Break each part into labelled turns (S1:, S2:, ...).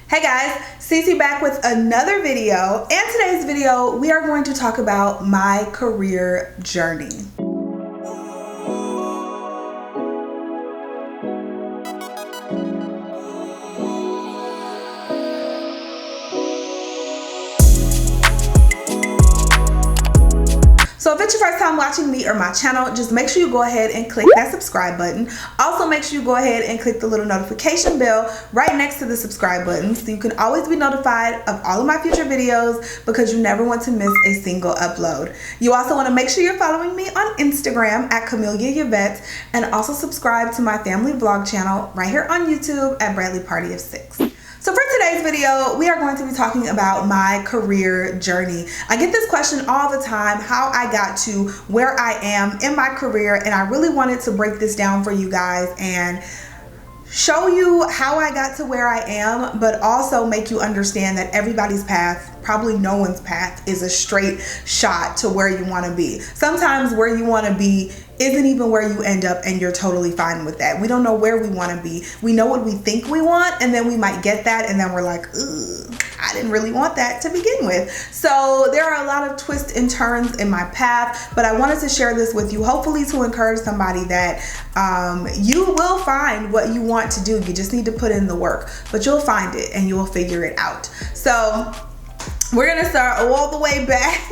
S1: Hey guys, Cece back with another video, and today's video we are going to talk about my career journey. So if it's your first time watching me or my channel, just make sure you go ahead and click that subscribe button. Also make sure you go ahead and click the little notification bell right next to the subscribe button so you can always be notified of all of my future videos because you never want to miss a single upload. You also want to make sure you're following me on Instagram at Heeeeeyyy and also subscribe to my family vlog channel right here on YouTube at Bradley Party of 6. So for today's video, we are going to be talking about my career journey. I get this question all the time, how I got to where I am in my career, and I really wanted to break this down for you guys and show you how I got to where I am, but also make you understand that everybody's path, probably no one's path, is a straight shot to where you want to be. Sometimes where you want to be isn't even where you end up, and you're totally fine with that. We don't know where we want to be. We know what we think we want, and then we might get that, and then we're like, ugh, I didn't really want that to begin with. So there are a lot of twists and turns in my path, but I wanted to share this with you, hopefully to encourage somebody that you will find what you want to do. You just need to put in the work, but you'll find it and you will figure it out. So we're gonna start all the way back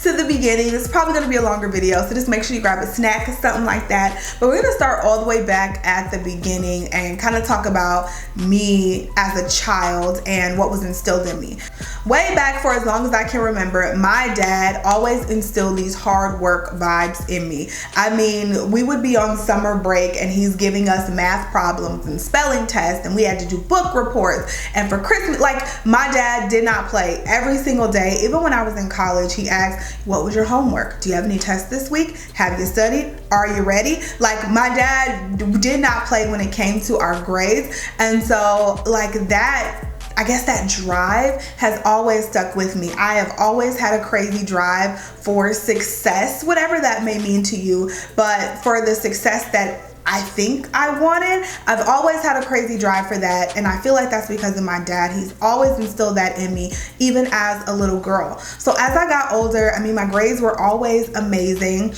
S1: to the beginning. This is probably gonna be a longer video, so just make sure you grab a snack or something like that. But we're gonna start all the way back at the beginning and kind of talk about me as a child and what was instilled in me. Way back, for as long as I can remember, my dad always instilled these hard work vibes in me. I mean, we would be on summer break and he's giving us math problems and spelling tests, and we had to do book reports. And for Christmas, like, my dad did not play. Every single day, even when I was in college, he asked, what was your homework? Do you have any tests this week? Have you studied? Are you ready? Like, my dad did not play when it came to our grades. And so like that, I guess that drive has always stuck with me. I have always had a crazy drive for success, whatever that may mean to you, but for the success that I think I wanted, I've always had a crazy drive for that, and I feel like that's because of my dad. He's always instilled that in me, even as a little girl. So as I got older, I mean, my grades were always amazing,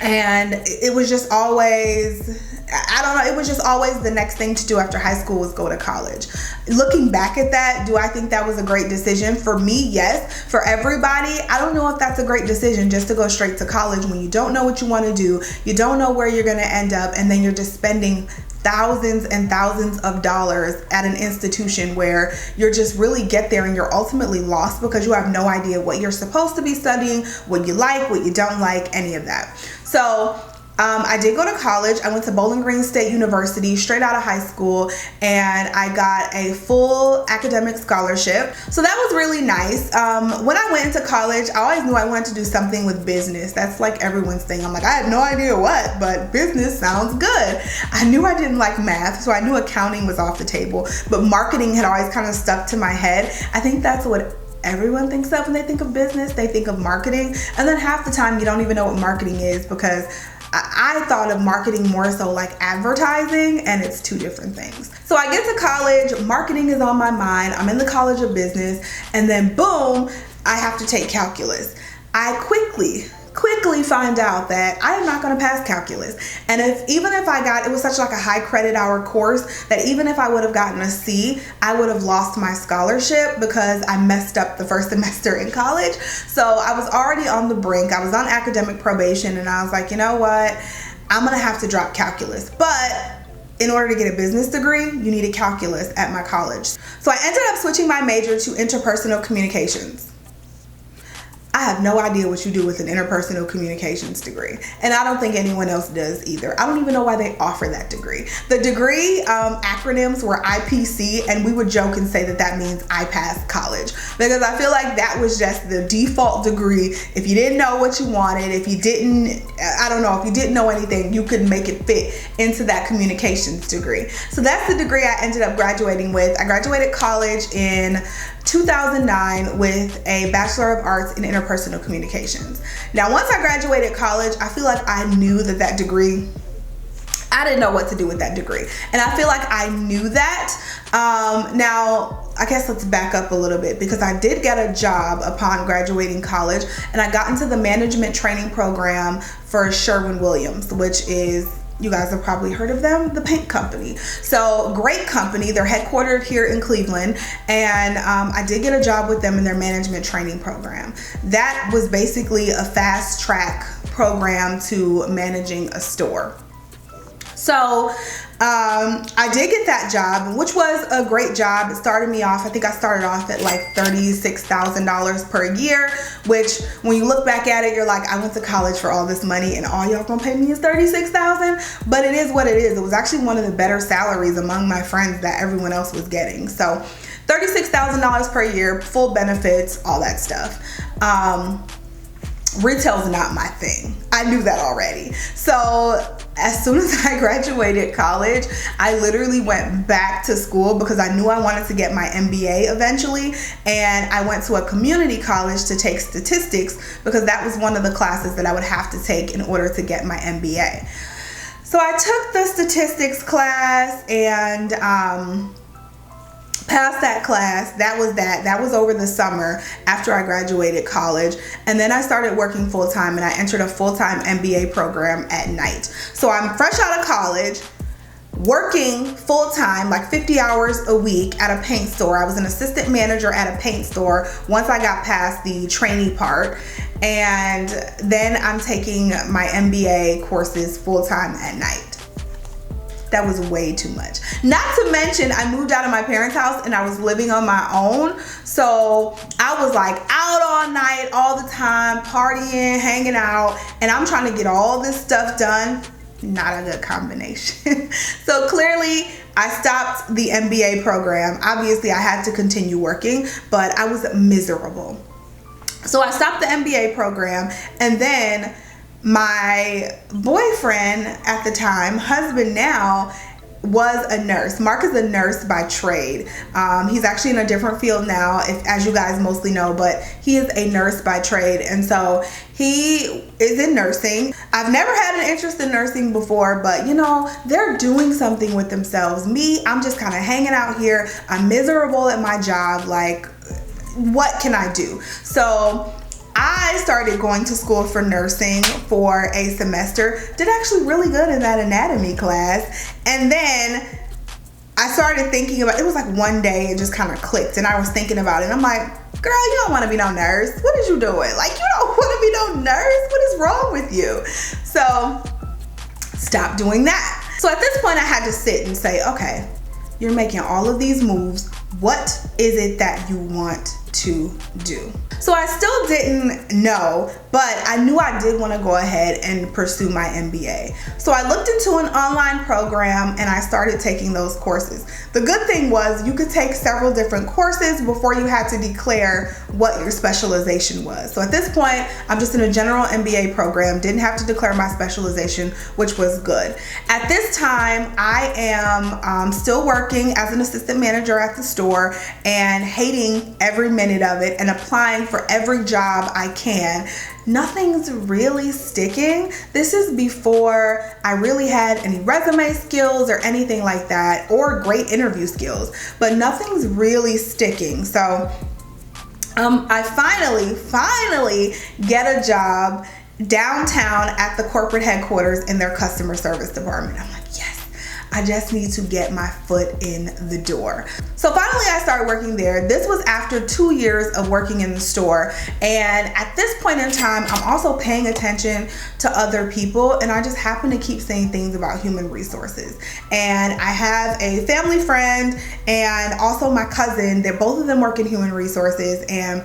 S1: and it was just always, I don't know, it was just always the next thing to do after high school was go to college. Looking back at that, do I think that was a great decision? For me, yes. For everybody, I don't know if that's a great decision just to go straight to college when you don't know what you want to do, you don't know where you're going to end up, and then you're just spending thousands and thousands of dollars at an institution where you're just really get there and you're ultimately lost because you have no idea what you're supposed to be studying, what you like, what you don't like, any of that. So I did go to college. I went to Bowling Green State University straight out of high school, and I got a full academic scholarship. So that was really nice. When I went into college, I always knew I wanted to do something with business. That's like everyone's thing. I'm like, I have no idea what, but business sounds good. I knew I didn't like math, so I knew accounting was off the table, but marketing had always kind of stuck to my head. I think that's what everyone thinks of when they think of business. They think of marketing, and then half the time you don't even know what marketing is, because I thought of marketing more so like advertising, and it's two different things. So I get to college, marketing is on my mind, I'm in the College of Business, and then boom, I have to take calculus. I quickly find out that I am not going to pass calculus. And even if I got, it was such like a high credit hour course that even if I would have gotten a C, I would have lost my scholarship because I messed up the first semester in college. So I was already on the brink. I was on academic probation, and I was like, you know what? I'm going to have to drop calculus. But in order to get a business degree, you needed calculus at my college. So I ended up switching my major to interpersonal communications. I have no idea what you do with an interpersonal communications degree, and I don't think anyone else does either. I don't even know why they offer that degree. The degree acronyms were IPC, and we would joke and say that that means I passed college, because I feel like that was just the default degree. If you didn't know what you wanted, if you didn't, I don't know, if you didn't know anything, you could make it fit into that communications degree. So that's the degree I ended up graduating with. I graduated college in 2009 with a Bachelor of Arts in Interpersonal Communications. Now, once I graduated college, I feel like I knew that degree, I didn't know what to do with that degree. And I feel like I knew that. Now, I guess let's back up a little bit, because I did get a job upon graduating college, and I got into the management training program for Sherwin-Williams, which is, you guys have probably heard of them, the paint company. So great company. They're headquartered here in Cleveland, and I did get a job with them in their management training program. That was basically a fast track program to managing a store. So I did get that job, which was a great job. It started me off, I think I started off at like $36,000 per year, which when you look back at it, you're like, I went to college for all this money and all y'all gonna pay me is $36,000. But it is what it is. It was actually one of the better salaries among my friends that everyone else was getting. So $36,000 per year, full benefits, all that stuff. Retail's not my thing. I knew that already. So as soon as I graduated college, I literally went back to school because I knew I wanted to get my MBA eventually. And I went to a community college to take statistics because that was one of the classes that I would have to take in order to get my MBA. So I took the statistics class and passed that class. That was over the summer after I graduated college. And then I started working full-time, and I entered a full-time MBA program at night. So I'm fresh out of college, working full-time, like 50 hours a week at a paint store. I was an assistant manager at a paint store once I got past the trainee part. And then I'm taking my MBA courses full-time at night. That was way too much. Not to mention, I moved out of my parents' house and I was living on my own. So I was like out all night, all the time, partying, hanging out, and I'm trying to get all this stuff done. Not a good combination. So clearly I stopped the MBA program. Obviously I had to continue working, but I was miserable. So I stopped the MBA program, and then my boyfriend at the time, husband now, was a nurse. Mark is a nurse by trade. He's actually in a different field now, as you guys mostly know, but he is a nurse by trade. And so he is in nursing. I've never had an interest in nursing before, but you know, they're doing something with themselves. Me, I'm just kind of hanging out here. I'm miserable at my job. Like, what can I do? So I started going to school for nursing for a semester. Did actually really good in that anatomy class. And then I started thinking about, it was like one day it just kind of clicked, and I was thinking about it. And I'm like, girl, you don't want to be no nurse. What is you doing? Like, you don't want to be no nurse. What is wrong with you? So stop doing that. So at this point I had to sit and say, okay, you're making all of these moves. What is it that you want to do? So I still didn't know, but I knew I did want to go ahead and pursue my MBA. So I looked into an online program and I started taking those courses. The good thing was you could take several different courses before you had to declare what your specialization was. So at this point, I'm just in a general MBA program, didn't have to declare my specialization, which was good. At this time, I am still working as an assistant manager at the store and hating every minute of it and applying for every job I can. Nothing's really sticking. This is before I really had any resume skills or anything like that, or great interview skills, but nothing's really sticking. So I finally get a job downtown at the corporate headquarters in their customer service department. I'm like, yes, I just need to get my foot in the door. So finally I started working there. This was after 2 years of working in the store. And at this point in time, I'm also paying attention to other people, and I just happen to keep saying things about human resources. And I have a family friend and also my cousin that both of them work in human resources, and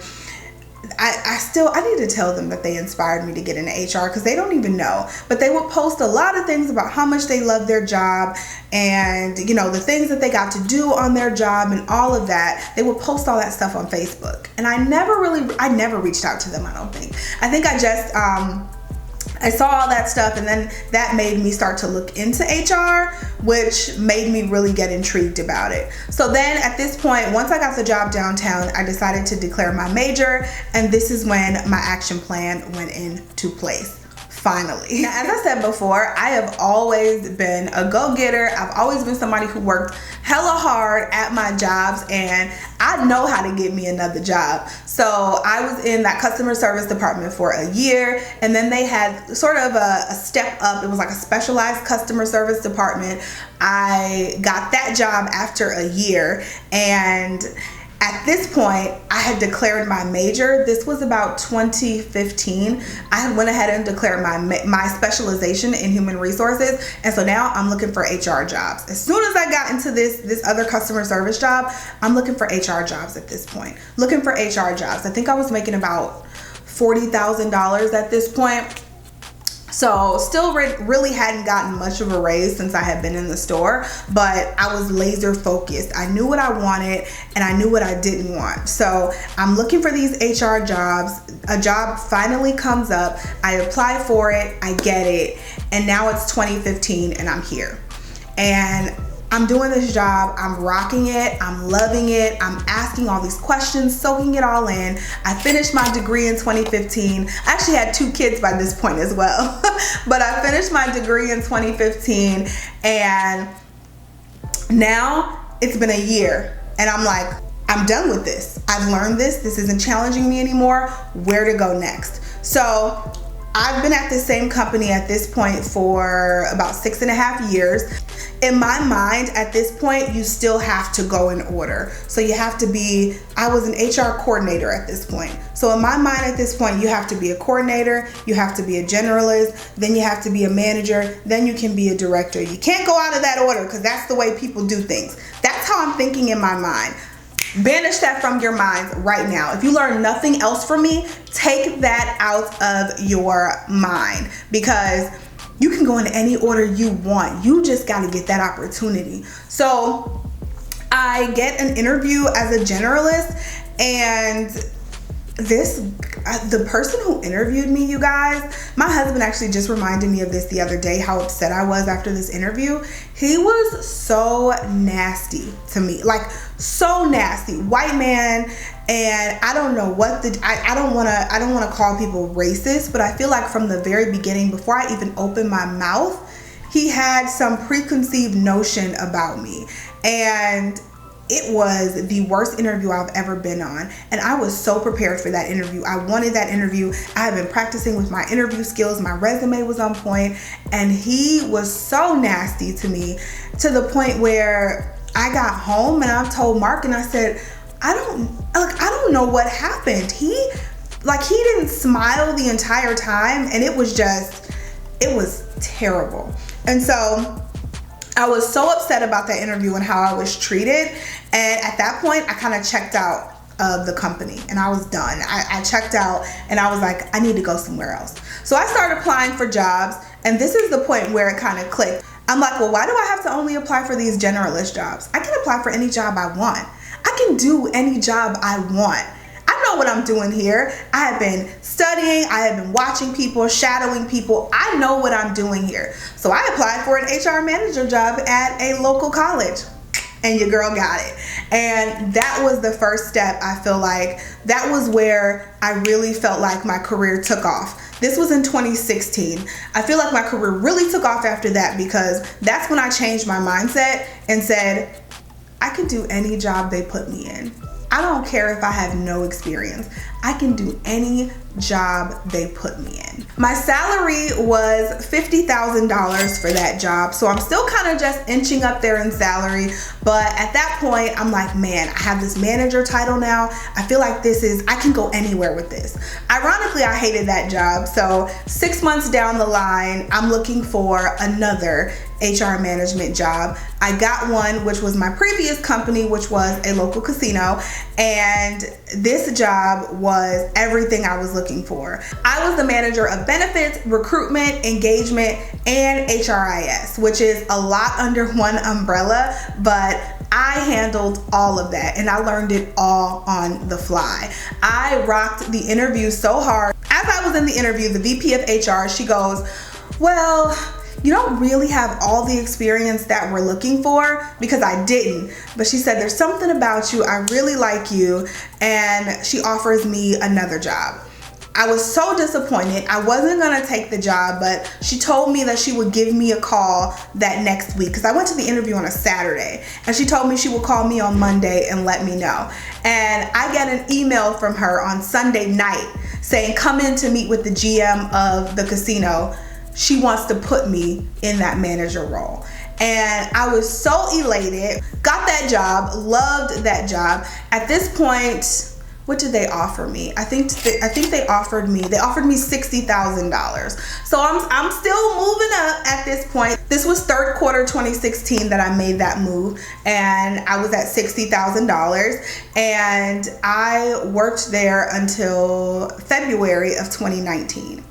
S1: I need to tell them that they inspired me to get into HR, because they don't even know. But they would post a lot of things about how much they love their job and, you know, the things that they got to do on their job and all of that. They would post all that stuff on Facebook. And I never reached out to them, I don't think. I think I just, I saw all that stuff, and then that made me start to look into HR, which made me really get intrigued about it. So then at this point, once I got the job downtown, I decided to declare my major, and this is when my action plan went into place. finally. Now, as I said before, I have always been a go-getter. I've always been somebody who worked hella hard at my jobs, and I know how to get me another job. So I was in that customer service department for a year, and then they had sort of a step up. It was like a specialized customer service department. I got that job after a year, and at this point, I had declared my major. This was about 2015. I had went ahead and declared my specialization in human resources. And so now I'm looking for HR jobs. As soon as I got into this other customer service job, I'm looking for HR jobs at this point. Looking for HR jobs. I think I was making about $40,000 at this point. So still really hadn't gotten much of a raise since I had been in the store, but I was laser focused. I knew what I wanted and I knew what I didn't want. So I'm looking for these HR jobs. A job finally comes up. I apply for it, I get it, and now it's 2015 and I'm here. And I'm doing this job, I'm rocking it, I'm loving it, I'm asking all these questions, soaking it all in. I finished my degree in 2015. I actually had 2 kids by this point as well. But I finished my degree in 2015, and now it's been a year and I'm like, I'm done with this. I've learned this. This isn't challenging me anymore. Where to go next? So I've been at the same company at this point for about 6.5 years. In my mind, at this point, you still have to go in order. So you have to be, I was an HR coordinator at this point. So in my mind at this point, you have to be a coordinator, you have to be a generalist, then you have to be a manager, then you can be a director. You can't go out of that order because that's the way people do things. That's how I'm thinking in my mind. Banish that from your minds right now. If you learn nothing else from me, take that out of your mind, because you can go in any order you want. You just got to get that opportunity. So I get an interview as a generalist, and the person who interviewed me, you guys, my husband actually just reminded me of this the other day, how upset I was after this interview. He was so nasty to me, like so nasty. White man, and I don't know what I don't want to call people racist, but I feel like from the very beginning, before I even opened my mouth, he had some preconceived notion about me. And it was the worst interview I've ever been on. And I was so prepared for that interview. I wanted that interview. I had been practicing with my interview skills. My resume was on point. And he was so nasty to me, to the point where I got home and I told Mark, and I said, I don't know what happened. He didn't smile the entire time, and it was terrible. And so I was so upset about that interview and how I was treated. And at that point, I kind of checked out of the company and I was done. I checked out and I was like, I need to go somewhere else. So I started applying for jobs, and this is the point where it kind of clicked. I'm like, well, why do I have to only apply for these generalist jobs? I can apply for any job I want. I can do any job I want. I know what I'm doing here. I have been studying. I have been watching people, shadowing people. I know what I'm doing here. So I applied for an HR manager job at a local college, and your girl got it. And that was the first step. I feel like that was where I really felt like my career took off. This was in 2016. I feel like my career really took off after that, because that's when I changed my mindset and said, I can do any job they put me in. I don't care if I have no experience. I can do any job they put me in. My salary was $50,000 for that job, so I'm still kind of just inching up there in salary. But at that point, I'm like, man, I have this manager title now. I feel like I can go anywhere with this. Ironically, I hated that job. So 6 months down the line, I'm looking for another HR management job. I got one, which was my previous company, which was a local casino. And this job was everything I was looking for. I was the manager of benefits, recruitment, engagement, and HRIS, which is a lot under one umbrella, but I handled all of that and I learned it all on the fly. I rocked the interview so hard. As I was in the interview, the VP of HR, she goes, well, you don't really have all the experience that we're looking for, because I didn't. But she said, there's something about you. I really like you. And she offers me another job. I was so disappointed. I wasn't gonna take the job, but she told me that she would give me a call that next week, because I went to the interview on a Saturday, and she told me she would call me on Monday and let me know. And I got an email from her on Sunday night saying, come in to meet with the GM of the casino. She wants to put me in that manager role. And I was so elated, got that job, loved that job. At this point, what did they offer me? I think they offered me $60,000. So I'm still moving up at this point. This was third quarter 2016 that I made that move, and I was at $60,000, and I worked there until February of 2019.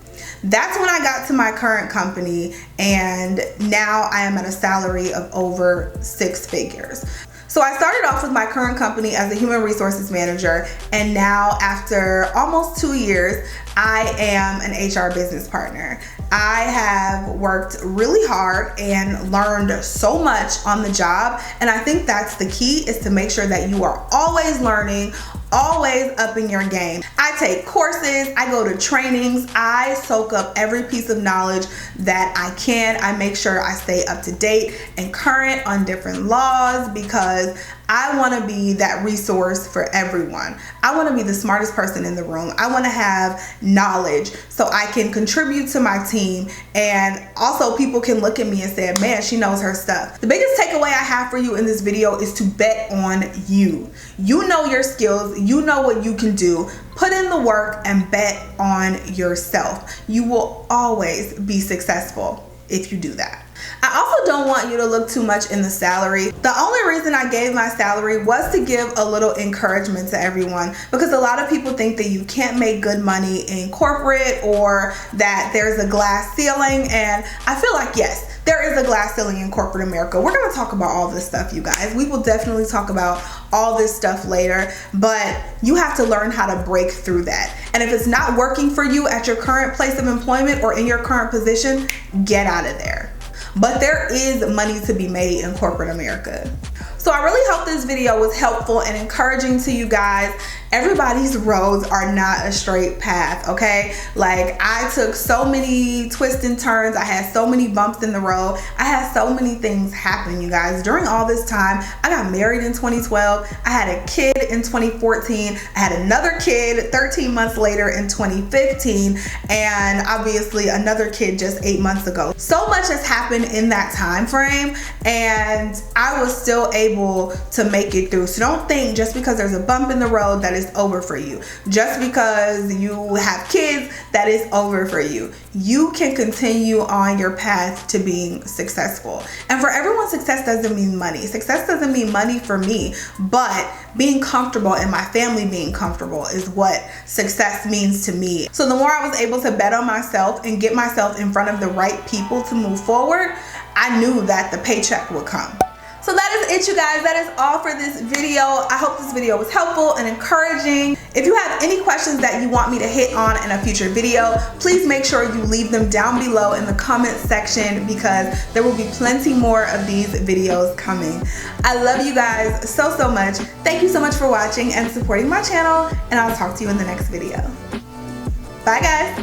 S1: That's when I got to my current company, and now I am at a salary of over 6 figures. So I started off with my current company as a human resources manager, and now after almost 2 years, I am an HR business partner. I have worked really hard and learned so much on the job, and I think that's the key, is to make sure that you are always learning, always upping your game. I take courses, I go to trainings, I soak up every piece of knowledge that I can. I make sure I stay up to date and current on different laws, because I want to be that resource for everyone. I want to be the smartest person in the room. I want to have knowledge so I can contribute to my team, and also people can look at me and say, man, she knows her stuff. The biggest takeaway I have for you in this video is to bet on you. You know your skills, you know what you can do. Put in the work and bet on yourself. You will always be successful if you do that. I also don't want you to look too much in the salary. The only reason I gave my salary was to give a little encouragement to everyone, because a lot of people think that you can't make good money in corporate, or that there's a glass ceiling, and I feel like, yes, there is a glass ceiling in corporate America. We're gonna talk about all this stuff, you guys. We will definitely talk about all this stuff later, but you have to learn how to break through that. And if it's not working for you at your current place of employment or in your current position, get out of there. But there is money to be made in corporate America. So I really hope this video was helpful and encouraging to you guys. Everybody's roads are not a straight path, okay? Like, I took so many twists and turns. I had so many bumps in the road. I had so many things happen, you guys. During all this time, I got married in 2012. I had a kid in 2014. I had another kid 13 months later in 2015. And obviously another kid just 8 months ago. So much has happened in that time frame, and I was still able to make it through. So don't think just because there's a bump in the road that it's over for you. Just because you have kids that it's over for you. You can continue on your path to being successful. And for everyone, success doesn't mean money. Success doesn't mean money for me, but being comfortable and my family being comfortable is what success means to me. So the more I was able to bet on myself and get myself in front of the right people to move forward, I knew that the paycheck would come. So that is it, you guys. That is all for this video. I hope this video was helpful and encouraging. If you have any questions that you want me to hit on in a future video, please make sure you leave them down below in the comment section, because there will be plenty more of these videos coming. I love you guys so, so much. Thank you so much for watching and supporting my channel, and I'll talk to you in the next video. Bye, guys.